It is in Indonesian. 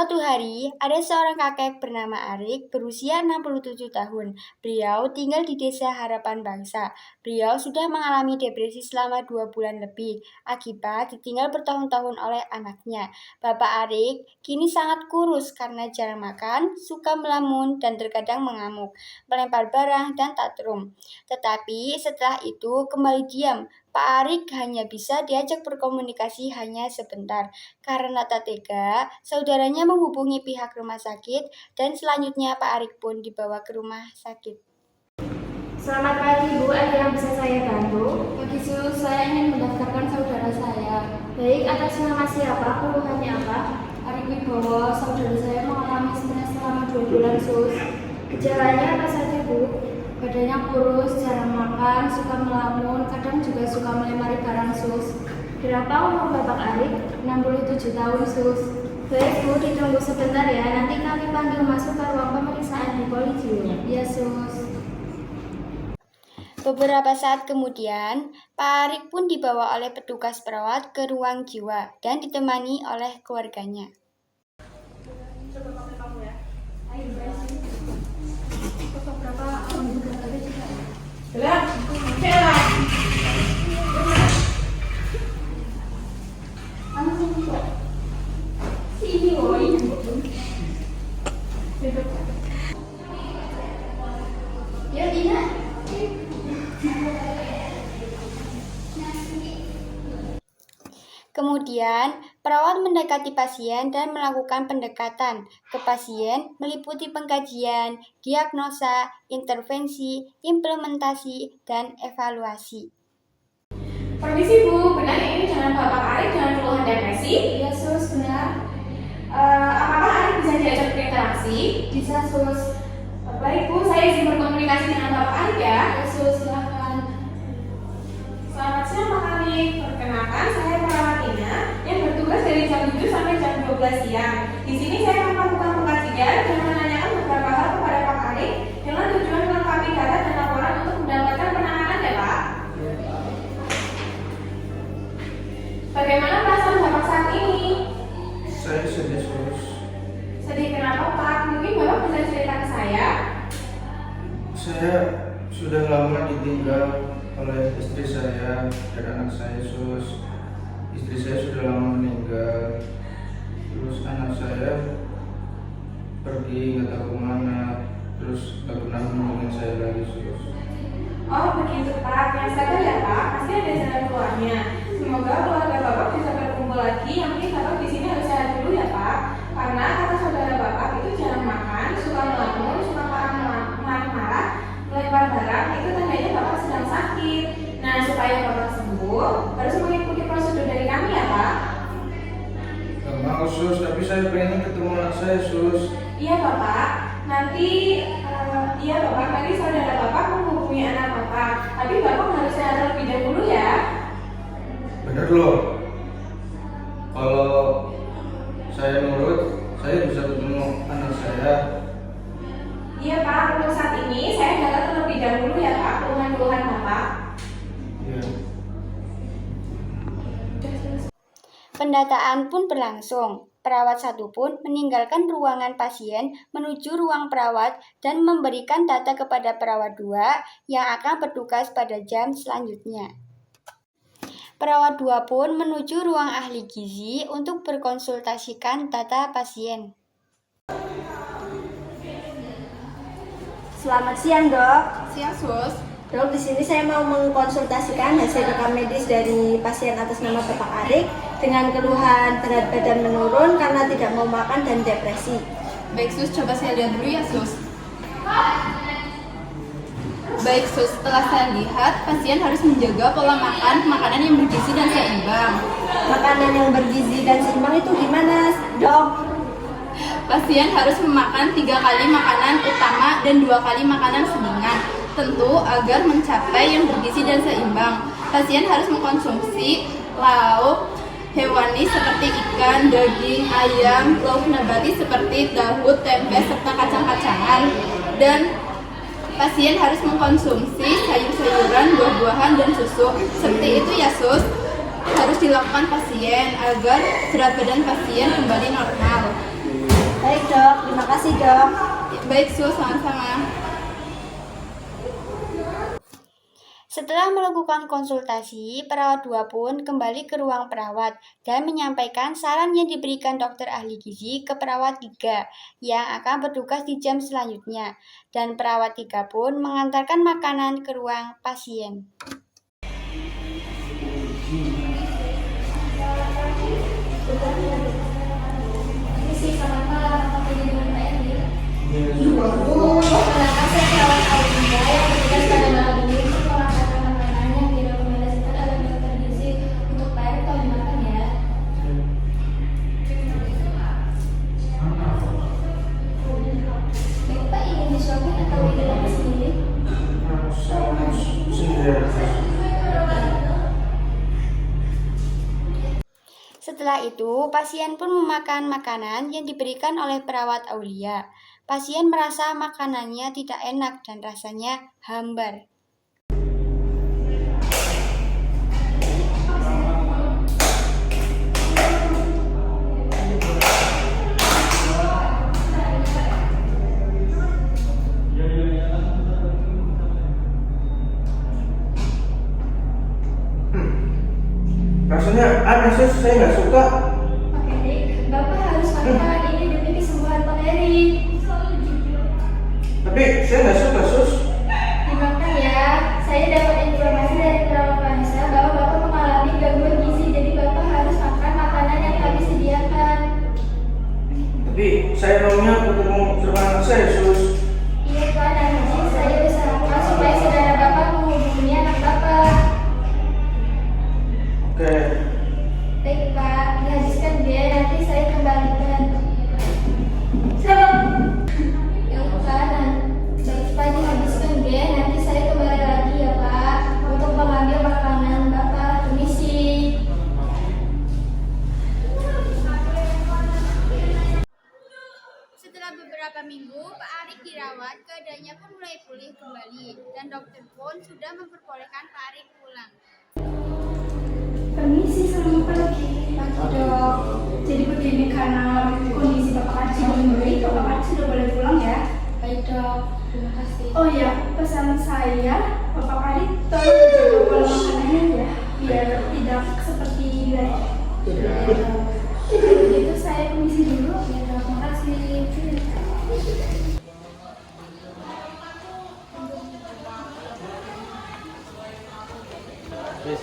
Suatu hari, ada seorang kakek bernama Arik berusia 67 tahun. Beliau tinggal di desa Harapan Bangsa. Beliau sudah mengalami depresi selama 2 bulan lebih, akibat ditinggal bertahun-tahun oleh anaknya. Bapak Arik kini sangat kurus karena jarang makan, suka melamun, dan terkadang mengamuk, melempar barang, dan tantrum. Tetapi setelah itu kembali diam. Pak Arik hanya bisa diajak berkomunikasi hanya sebentar. Karena tak tega, saudaranya menghubungi pihak rumah sakit dan selanjutnya Pak Arik pun dibawa ke rumah sakit. Selamat pagi Bu, ada yang bisa saya bantu? Pagi Su, saya ingin mendaftarkan saudara saya. Baik, atas nama siapa? Keluhannya apa? Arik Wibowo, saudara saya mengalami stres selama 2 bulan Sus. Gejalanya apa saja Bu? Badannya kurus, jarang makan, suka melamun, kadang juga suka melempari barang Sus. Berapa umur Bapak Arik? 67 tahun Sus. Baik Bu, ditunggu sebentar ya, nanti kami panggil masuk ke ruang pemeriksaan di Polijiwa. Iya Sus. Beberapa saat kemudian, Pak Arik pun dibawa oleh petugas perawat ke ruang jiwa dan ditemani oleh keluarganya. Kemudian, perawat mendekati pasien dan melakukan pendekatan ke pasien meliputi pengkajian, diagnosa, intervensi, implementasi, dan evaluasi. Permisi Bu, benar ini dengan Bapak Arik dengan keluhan depresi? Iya Sus, benar. Apakah Arik bisa diajak berinteraksi? Bisa Sus. Baik Bu, saya izin berkomunikasi dengan Bapak Arik ya. Iya Sus, silakan. Selamat siang Pak Arik, perkenalkan saya perawat Ina yang bertugas dari jam 7 sampai jam 12 siang. Di sini saya akan melakukan pengkajian dan menanyakan beberapa hal kepada Pak Arik dengan tujuan melengkapi data dan laporan untuk mendapatkan penanganan ya Pak. Bagaimana perasaan Bapak saat ini? Saya sedih Sus. Sedih kenapa Pak? Mungkin Bapak bisa cerita ke saya? Saya sudah lama ditinggal oleh istri saya dan anak saya Sus. Istri saya sudah lama meninggal. Terus anak saya pergi nggak tahu kemana. Terus nggak pernah menghubungi saya lagi Sus. Oh begitu Pak, yang sabar ya Pak, pasti ada jalan keluarnya. Semoga keluarga Bapak bisa berkumpul lagi. Yang penting Bapak di sini harus sehat dulu ya Pak. Karena kata saudara Bapak itu jarang makan, suka melamun, suka marah-marah, melempar barang, itu tandanya Bapak sedang sakit. Nah supaya Bapak sembuh, harus mengikuti prosedur dari kami ya Pak. Gak mau Sus, tapi saya pengen ketemu anak saya Sus. Iya Bapak, nanti saudara Bapak menghubungi anak Bapak. Tapi Bapak harus sehat terlebih dahulu ya. Bener loh. Kalau saya nurut, saya bisa ketemu anak saya. Iya Pak, untuk saat ini saya catat terlebih dahulu ya Pak, keluhan-keluhan Bapak. Iya. Pendataan pun berlangsung. Perawat satu pun meninggalkan ruangan pasien menuju ruang perawat dan memberikan data kepada perawat 2 yang akan bertugas pada jam selanjutnya. Perawat 2 pun menuju ruang ahli gizi untuk berkonsultasikan data pasien. Selamat siang Dok. Siang Sus. Dok, di sini saya mau mengkonsultasikan hasil rekam medis dari pasien atas nama Bapak Arik dengan keluhan berat badan menurun karena tidak mau makan dan depresi. Baik Sus, coba saya lihat dulu ya Sus. Baik Sus, setelah saya lihat, pasien harus menjaga pola makan makanan yang bergizi dan seimbang. Makanan yang bergizi dan seimbang itu gimana Dok? Pasien harus memakan 3 kali makanan utama dan 2 kali makanan selingan. Tentu agar mencapai yang bergizi dan seimbang. Pasien harus mengkonsumsi lauk hewani seperti ikan, daging, ayam, lauk nabati seperti tahu, tempe, serta kacang-kacangan. Dan pasien harus mengkonsumsi sayur-sayuran, buah-buahan, dan susu. Seperti itu ya Sus, harus dilakukan pasien agar berat badan pasien kembali normal. Baik dok, terima kasih dok. Baik Su, sama-sama. Setelah melakukan konsultasi, perawat 2 pun kembali ke ruang perawat dan menyampaikan saran yang diberikan dokter ahli gizi ke perawat 3 yang akan bertugas di jam selanjutnya. Dan perawat 3 pun mengantarkan makanan ke ruang pasien. Misi selamat malam, apa dengan Pak Edi? Iya. Perkenalkan saya perawat Aulia yang bertugas pada malam ini untuk mengangkatkan makanan yang direkomendasikan oleh dokter gizi untuk Pak Edi tahun dimakan ya. Baik Pak, ingin disuapin atau ingin makan sendiri? Setelah itu, pasien pun memakan makanan yang diberikan oleh perawat Aulia. Pasien merasa makanannya tidak enak dan rasanya hambar. Rasanya aneh sih, saya nggak suka. Pak Edi, Bapak harus makan ini demi kesembuhan Pak Edi. Tapi saya nggak suka sus. Dimakan ya. Saya dapat informasi dari perawat bangsa bahwa Bapak mengalami gangguan gizi, jadi Bapak harus makan makanan yang kami sediakan. Tapi saya maunya ketemu sama anak saya sus. Iya Pak, nanti saya usahakan supaya saudara Bapak menghubungi anak Bapak. Oke. Baik Pak, dihabiskan biaya nanti saya kembalikan. Baik Pak, baik Pak, dihabiskan biaya nanti saya kembali lagi ya Pak untuk mengambil makanan Bapak. Permisi. Setelah beberapa minggu, Pak Arik dirawat, keadaannya pun mulai pulih kembali, dan dokter pun sudah memperbolehkan Pak Arik pulang. Permisi, selamat pagi. Pagi dok. Jadi begini, karena kondisi Bapak Arik sudah membaik, Bapak Arik sudah boleh pulang ya. Baik dok, terima kasih. Oh ya, pesan saya, Bapak Arik tolong jaga pola makanannya ya, biar tidak seperti biasa. Kalau gitu saya permisi dulu. Ya dok, terima kasih. Yes.